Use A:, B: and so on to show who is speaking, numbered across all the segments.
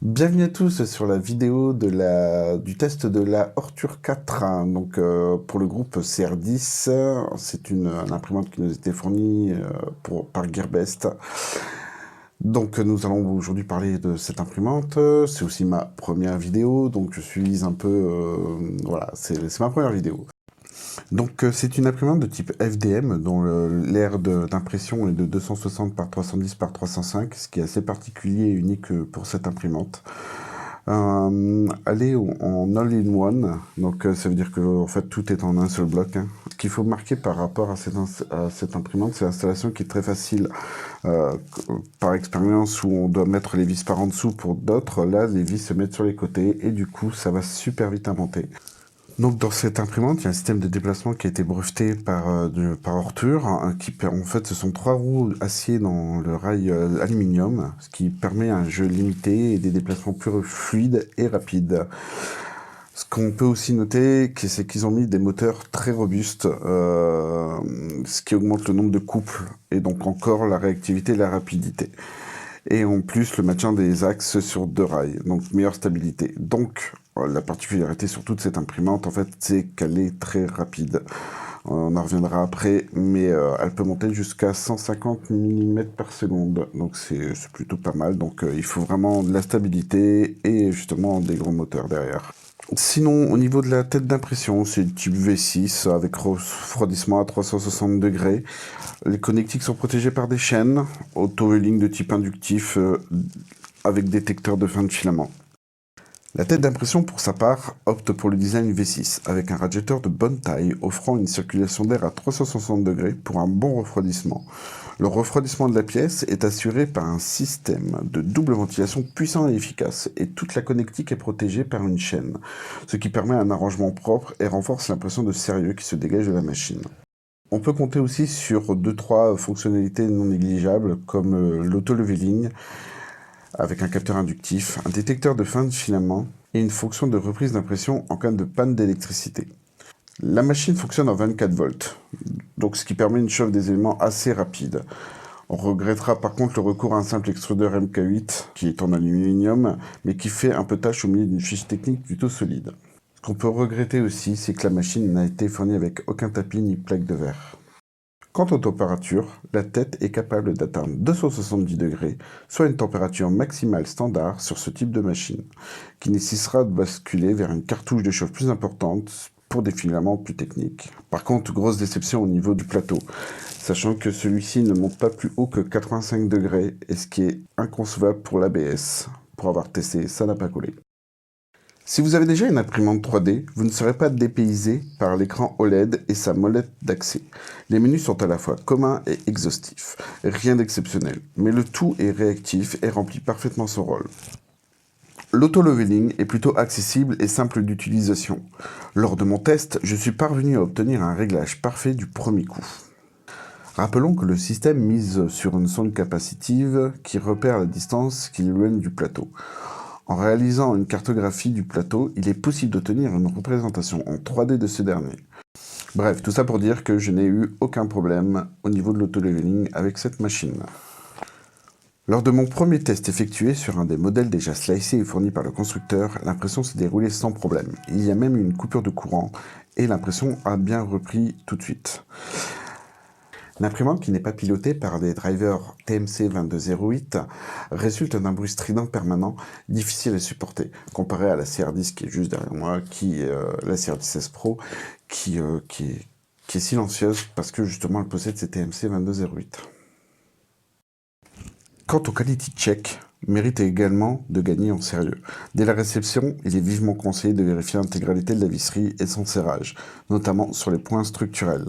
A: Bienvenue à tous sur la vidéo du test de la Ortur 4, hein. Donc, pour le groupe CR10, c'est une imprimante qui nous était fournie par Gearbest. Donc nous allons aujourd'hui parler de cette imprimante. C'est aussi ma première vidéo, donc je suis un peu... voilà, c'est ma première vidéo. Donc c'est une imprimante de type FDM dont l'aire d'impression est de 260 par 310 par 305, ce qui est assez particulier et unique pour cette imprimante. Elle est en all-in-one, donc ça veut dire que en fait tout est en un seul bloc, hein. Ce qu'il faut marquer par rapport à cette imprimante, c'est l'installation qui est très facile. Euh, Par expérience où on doit mettre les vis par en dessous pour d'autres, là les vis se mettent sur les côtés et du coup ça va super vite à monter. Donc dans cette imprimante, il y a un système de déplacement qui a été breveté par Ortur, hein, en fait ce sont 3 roues acier dans le rail aluminium, ce qui permet un jeu limité et des déplacements plus fluides et rapides. Ce qu'on peut aussi noter, c'est qu'ils ont mis des moteurs très robustes, ce qui augmente le nombre de couples et donc encore la réactivité et la rapidité. Et en plus, le maintien des axes sur 2 rails, donc meilleure stabilité. Donc, la particularité sur toute cette imprimante, en fait, c'est qu'elle est très rapide. On en reviendra après, mais elle peut monter jusqu'à 150 mm par seconde, donc c'est plutôt pas mal. Donc, il faut vraiment de la stabilité et justement des gros moteurs derrière. Sinon, au niveau de la tête d'impression, c'est le type V6 avec refroidissement à 360 degrés. Les connectiques sont protégés par des chaînes, auto-healing de type inductif avec détecteur de fin de filament. La tête d'impression, pour sa part, opte pour le design V6, avec un radiateur de bonne taille offrant une circulation d'air à 360 degrés pour un bon refroidissement. Le refroidissement de la pièce est assuré par un système de double ventilation puissant et efficace, et toute la connectique est protégée par une chaîne, ce qui permet un arrangement propre et renforce l'impression de sérieux qui se dégage de la machine. On peut compter aussi sur 2-3 fonctionnalités non négligeables, comme l'auto-leveling, avec un capteur inductif, un détecteur de fin de filament et une fonction de reprise d'impression en cas de panne d'électricité. La machine fonctionne en 24 volts, donc ce qui permet une chauffe des éléments assez rapide. On regrettera par contre le recours à un simple extrudeur MK8 qui est en aluminium, mais qui fait un peu tâche au milieu d'une fiche technique plutôt solide. Ce qu'on peut regretter aussi, c'est que la machine n'a été fournie avec aucun tapis ni plaque de verre. Quant aux températures, la tête est capable d'atteindre 270 degrés, soit une température maximale standard sur ce type de machine, qui nécessitera de basculer vers une cartouche de chauffe plus importante pour des filaments plus techniques. Par contre, grosse déception au niveau du plateau, sachant que celui-ci ne monte pas plus haut que 85 degrés, et ce qui est inconcevable pour l'ABS. Pour avoir testé, ça n'a pas collé. Si vous avez déjà une imprimante 3D, vous ne serez pas dépaysé par l'écran OLED et sa molette d'accès. Les menus sont à la fois communs et exhaustifs, rien d'exceptionnel, mais le tout est réactif et remplit parfaitement son rôle. L'auto-leveling est plutôt accessible et simple d'utilisation. Lors de mon test, je suis parvenu à obtenir un réglage parfait du premier coup. Rappelons que le système mise sur une sonde capacitive qui repère la distance qui éloigne du plateau. En réalisant une cartographie du plateau, il est possible d'obtenir une représentation en 3D de ce dernier. Bref, tout ça pour dire que je n'ai eu aucun problème au niveau de l'auto-leveling avec cette machine. Lors de mon premier test effectué sur un des modèles déjà slicés et fournis par le constructeur, l'impression s'est déroulée sans problème. Il y a même eu une coupure de courant et l'impression a bien repris tout de suite. L'imprimante, qui n'est pas pilotée par des drivers TMC 2208, résulte d'un bruit strident permanent, difficile à supporter, comparé à la CR10 qui est juste derrière moi, la CR10S Pro, qui est silencieuse parce que justement elle possède ces TMC 2208. Quant au quality check, mérite également de gagner en sérieux. Dès la réception, il est vivement conseillé de vérifier l'intégralité de la visserie et son serrage, notamment sur les points structurels.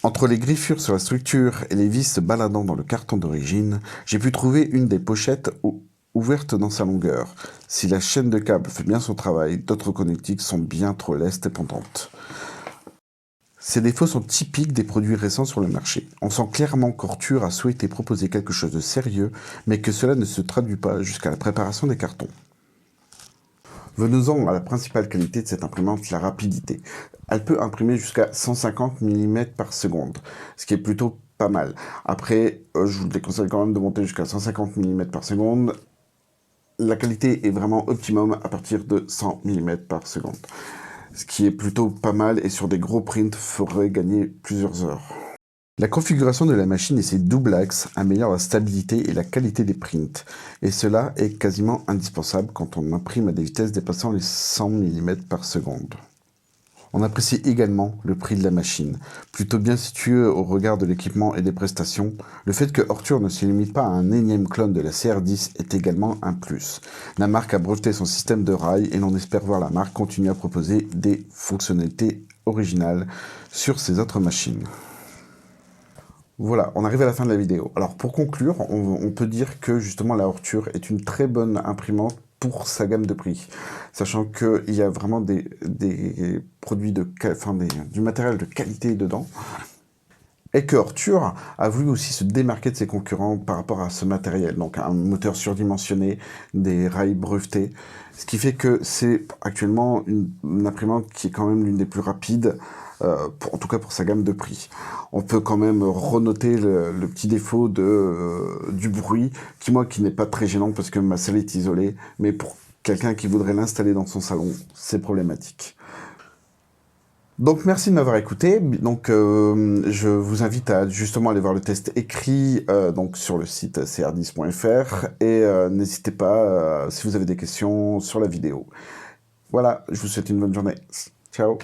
A: Entre les griffures sur la structure et les vis se baladant dans le carton d'origine, j'ai pu trouver une des pochettes ouverte dans sa longueur. Si la chaîne de câble fait bien son travail, d'autres connectiques sont bien trop lestes et pendantes. Ces défauts sont typiques des produits récents sur le marché. On sent clairement qu'Ortur a souhaité proposer quelque chose de sérieux, mais que cela ne se traduit pas jusqu'à la préparation des cartons. Venons-en à la principale qualité de cette imprimante, la rapidité. Elle peut imprimer jusqu'à 150 mm par seconde, ce qui est plutôt pas mal. Après, je vous déconseille quand même de monter jusqu'à 150 mm par seconde. la qualité est vraiment optimum à partir de 100 mm par seconde. Ce qui est plutôt pas mal et sur des gros prints ferait gagner plusieurs heures. La configuration de la machine et ses double axes améliorent la stabilité et la qualité des prints, et cela est quasiment indispensable quand on imprime à des vitesses dépassant les 100 mm par seconde. On apprécie également le prix de la machine, plutôt bien situé au regard de l'équipement et des prestations. Le fait que Ortur ne se limite pas à un énième clone de la CR10 est également un plus. La marque a breveté son système de rail et l'on espère voir la marque continuer à proposer des fonctionnalités originales sur ses autres machines. Voilà, on arrive à la fin de la vidéo. Alors pour conclure, on peut dire que justement la Ortur est une très bonne imprimante pour sa gamme de prix, sachant qu'il y a vraiment des produits du matériel de qualité dedans, et que Ortur a voulu aussi se démarquer de ses concurrents par rapport à ce matériel, donc un moteur surdimensionné, des rails brevetés, ce qui fait que c'est actuellement une imprimante qui est quand même l'une des plus rapides, en tout cas pour sa gamme de prix. On peut quand même renoter le petit défaut du bruit, qui n'est pas très gênant parce que ma salle est isolée, mais pour quelqu'un qui voudrait l'installer dans son salon, c'est problématique. Donc merci de m'avoir écouté. Donc je vous invite à justement aller voir le test écrit donc sur le site cr10.fr et n'hésitez pas si vous avez des questions sur la vidéo. Voilà, je vous souhaite une bonne journée. Ciao.